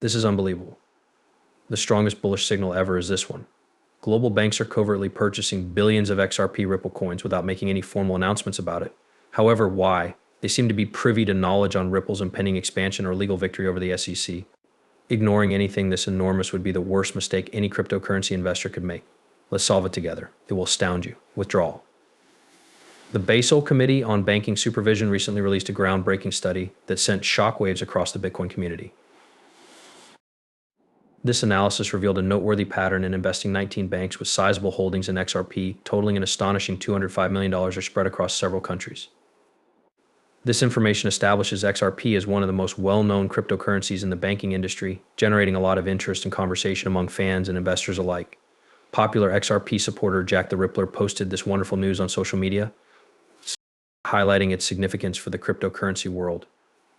This is unbelievable. The strongest bullish signal ever is this one. Global banks are covertly purchasing billions of XRP Ripple coins without making any formal announcements about it. However, why? They seem to be privy to knowledge on Ripple's impending expansion or legal victory over the SEC. Ignoring anything this enormous would be the worst mistake any cryptocurrency investor could make. Let's solve it together. It will astound you. Withdrawal. The Basel Committee on Banking Supervision recently released a groundbreaking study that sent shockwaves across the Bitcoin community. This analysis revealed a noteworthy pattern in investing 19 banks with sizable holdings in XRP, totaling an astonishing $205 million are spread across several countries. This information establishes XRP as one of the most well-known cryptocurrencies in the banking industry, generating a lot of interest and conversation among fans and investors alike. Popular XRP supporter Jack the Rippler posted this wonderful news on social media, highlighting its significance for the cryptocurrency world.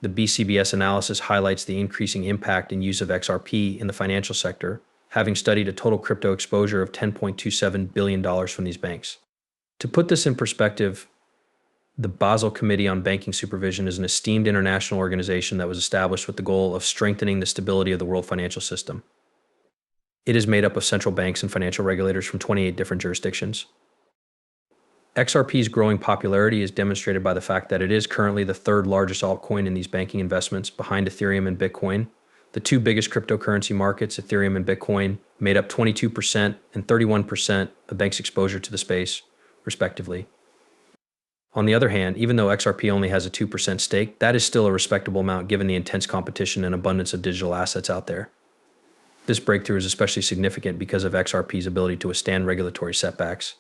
The BCBS analysis highlights the increasing impact and use of XRP in the financial sector, having studied a total crypto exposure of $10.27 billion from these banks. To put this in perspective, the Basel Committee on Banking Supervision is an esteemed international organization that was established with the goal of strengthening the stability of the world financial system. It is made up of central banks and financial regulators from 28 different jurisdictions. XRP's growing popularity is demonstrated by the fact that it is currently the third largest altcoin in these banking investments, behind Ethereum and Bitcoin. The two biggest cryptocurrency markets, Ethereum and Bitcoin, made up 22% and 31% of banks' exposure to the space, respectively. On the other hand, even though XRP only has a 2% stake, that is still a respectable amount given the intense competition and abundance of digital assets out there. This breakthrough is especially significant because of XRP's ability to withstand regulatory setbacks.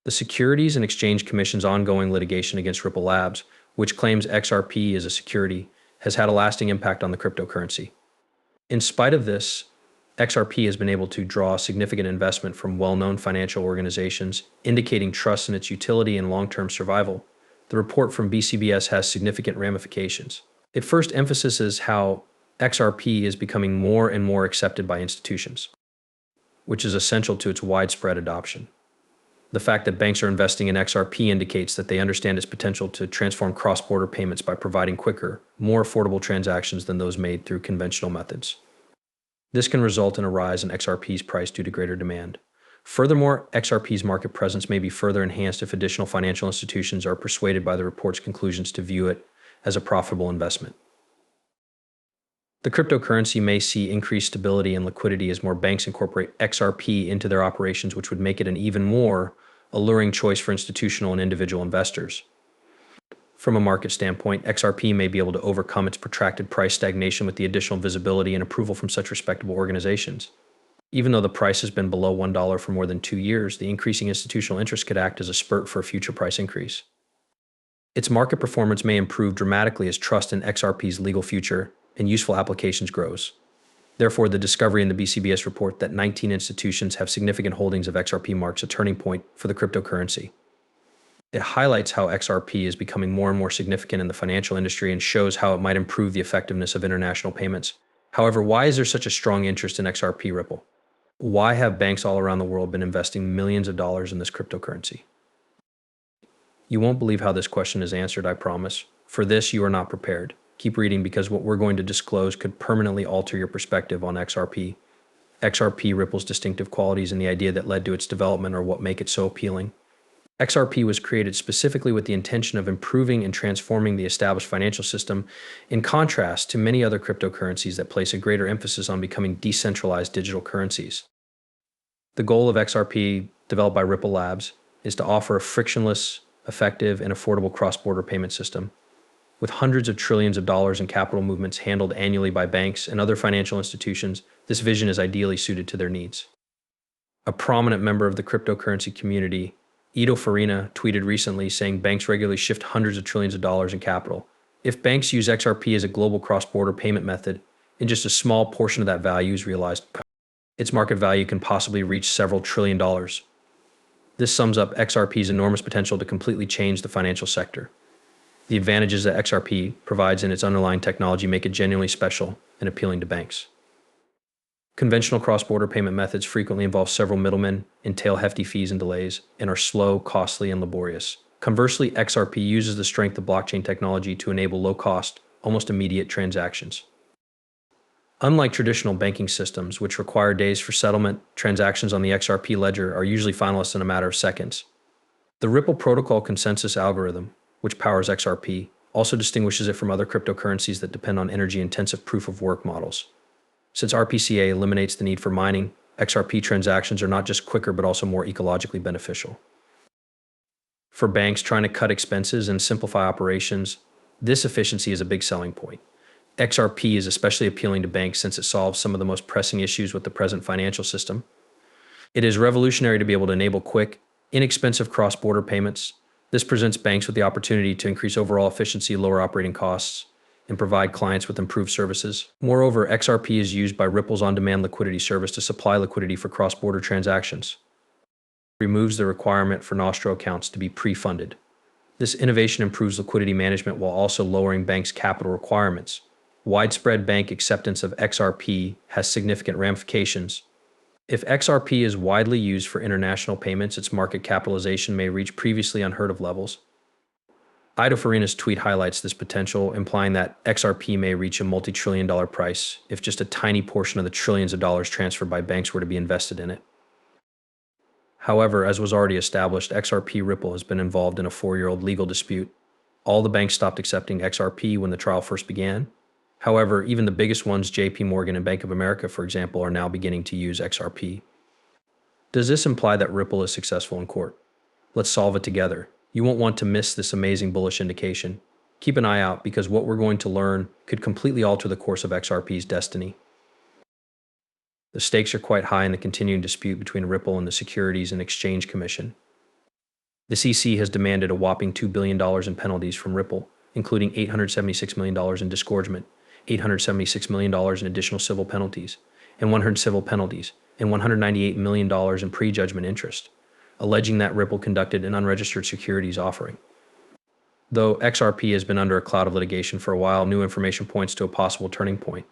The Securities and Exchange Commission's ongoing litigation against Ripple Labs, which claims XRP is a security, has had a lasting impact on the cryptocurrency. In spite of this, XRP has been able to draw significant investment from well-known financial organizations, indicating trust in its utility and long-term survival. The report from BCBS has significant ramifications. It first emphasizes how XRP is becoming more and more accepted by institutions, which is essential to its widespread adoption. The fact that banks are investing in XRP indicates that they understand its potential to transform cross-border payments by providing quicker, more affordable transactions than those made through conventional methods. This can result in a rise in XRP's price due to greater demand. Furthermore, XRP's market presence may be further enhanced if additional financial institutions are persuaded by the report's conclusions to view it as a profitable investment. The cryptocurrency may see increased stability and liquidity as more banks incorporate XRP into their operations, which would make it an even more alluring choice for institutional and individual investors. From a market standpoint, XRP may be able to overcome its protracted price stagnation with the additional visibility and approval from such respectable organizations. Even though the price has been below $1 for more than 2 years, the increasing institutional interest could act as a spurt for a future price increase. Its market performance may improve dramatically as trust in XRP's legal future and useful applications grows. Therefore, the discovery in the BCBS report that 19 institutions have significant holdings of XRP marks a turning point for the cryptocurrency. It highlights how XRP is becoming more and more significant in the financial industry and shows how it might improve the effectiveness of international payments. However, why is there such a strong interest in XRP Ripple? Why have banks all around the world been investing millions of dollars in this cryptocurrency? You won't believe how this question is answered, I promise. For this, you are not prepared. Keep reading because what we're going to disclose could permanently alter your perspective on XRP. XRP Ripple's distinctive qualities and the idea that led to its development are what make it so appealing. XRP was created specifically with the intention of improving and transforming the established financial system, in contrast to many other cryptocurrencies that place a greater emphasis on becoming decentralized digital currencies. The goal of XRP, developed by Ripple Labs, is to offer a frictionless, effective, and affordable cross-border payment system. With hundreds of trillions of dollars in capital movements handled annually by banks and other financial institutions, this vision is ideally suited to their needs. A prominent member of the cryptocurrency community, Ito Farina, tweeted recently saying banks regularly shift hundreds of trillions of dollars in capital. If banks use XRP as a global cross-border payment method, and just a small portion of that value is realized, its market value can possibly reach several trillion dollars. This sums up XRP's enormous potential to completely change the financial sector. The advantages that XRP provides in its underlying technology make it genuinely special and appealing to banks. Conventional cross-border payment methods frequently involve several middlemen, entail hefty fees and delays, and are slow, costly, and laborious. Conversely, XRP uses the strength of blockchain technology to enable low-cost, almost immediate transactions. Unlike traditional banking systems, which require days for settlement, transactions on the XRP ledger are usually finalized in a matter of seconds. The Ripple protocol consensus algorithm, which powers XRP, also distinguishes it from other cryptocurrencies that depend on energy-intensive proof-of-work models. Since RPCA eliminates the need for mining, XRP transactions are not just quicker but also more ecologically beneficial. For banks trying to cut expenses and simplify operations, this efficiency is a big selling point. XRP is especially appealing to banks since it solves some of the most pressing issues with the present financial system. It is revolutionary to be able to enable quick, inexpensive cross-border payments. This presents banks with the opportunity to increase overall efficiency, lower operating costs, and provide clients with improved services. Moreover, XRP is used by Ripple's on-demand liquidity service to supply liquidity for cross-border transactions. It removes the requirement for Nostro accounts to be pre-funded. This innovation improves liquidity management while also lowering banks' capital requirements. Widespread bank acceptance of XRP has significant ramifications. If XRP is widely used for international payments, its market capitalization may reach previously unheard of levels. Ido Farina's tweet highlights this potential, implying that XRP may reach a multi-trillion-dollar price if just a tiny portion of the trillions of dollars transferred by banks were to be invested in it. However, as was already established, XRP Ripple has been involved in a 4-year-old legal dispute. All the banks stopped accepting XRP when the trial first began. However, even the biggest ones, JP Morgan and Bank of America, for example, are now beginning to use XRP. Does this imply that Ripple is successful in court? Let's solve it together. You won't want to miss this amazing bullish indication. Keep an eye out because what we're going to learn could completely alter the course of XRP's destiny. The stakes are quite high in the continuing dispute between Ripple and the Securities and Exchange Commission. The CC has demanded a whopping $2 billion in penalties from Ripple, including $876 million in disgorgement, $876 million in additional civil penalties, and 100 civil penalties, and $198 million in prejudgment interest, alleging that Ripple conducted an unregistered securities offering. Though XRP has been under a cloud of litigation for a while, new information points to a possible turning point.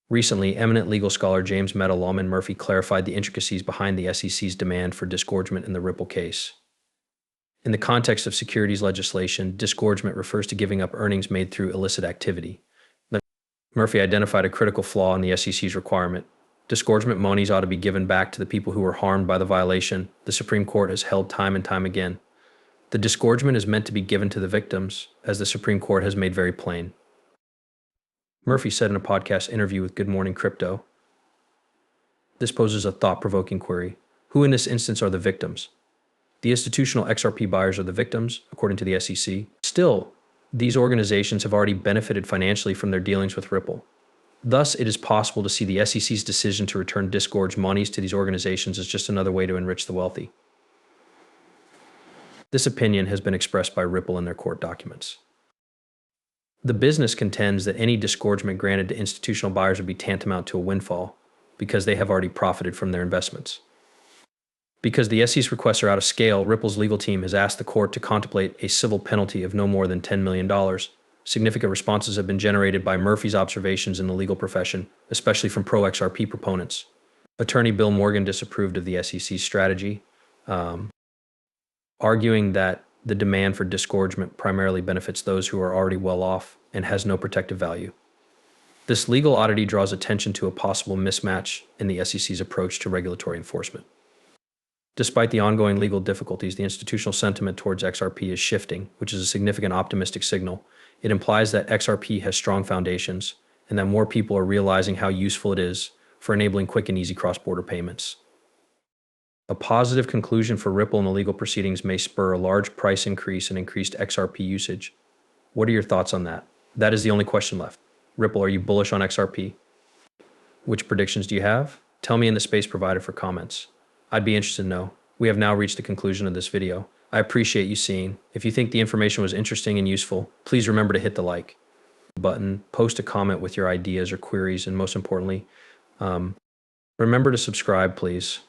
Recently, eminent legal scholar James Meta Lawman Murphy clarified the intricacies behind the SEC's demand for disgorgement in the Ripple case. In the context of securities legislation, disgorgement refers to giving up earnings made through illicit activity. Murphy identified a critical flaw in the SEC's requirement. Disgorgement monies ought to be given back to the people who were harmed by the violation. The Supreme Court has held time and time again. The disgorgement is meant to be given to the victims, as the Supreme Court has made very plain. Murphy said in a podcast interview with Good Morning Crypto, "This poses a thought-provoking query. Who in this instance are the victims? The institutional XRP buyers are the victims, according to the SEC. Still, these organizations have already benefited financially from their dealings with Ripple. Thus, it is possible to see the SEC's decision to return disgorged monies to these organizations as just another way to enrich the wealthy." This opinion has been expressed by Ripple in their court documents. The business contends that any disgorgement granted to institutional buyers would be tantamount to a windfall because they have already profited from their investments. Because the SEC's requests are out of scale, Ripple's legal team has asked the court to contemplate a civil penalty of no more than $10 million. Significant responses have been generated by Murphy's observations in the legal profession, especially from pro-XRP proponents. Attorney Bill Morgan disapproved of the SEC's strategy, arguing that the demand for disgorgement primarily benefits those who are already well off and has no protective value. This legal oddity draws attention to a possible mismatch in the SEC's approach to regulatory enforcement. Despite the ongoing legal difficulties, the institutional sentiment towards XRP is shifting, which is a significant optimistic signal. It implies that XRP has strong foundations and that more people are realizing how useful it is for enabling quick and easy cross-border payments. A positive conclusion for Ripple in the legal proceedings may spur a large price increase and increased XRP usage. What are your thoughts on that? That is the only question left. Ripple, are you bullish on XRP? Which predictions do you have? Tell me in the space provided for comments. I'd be interested to know. We have now reached the conclusion of this video. I appreciate you seeing. If you think the information was interesting and useful, please remember to hit the like button, post a comment with your ideas or queries, and most importantly, remember to subscribe, please.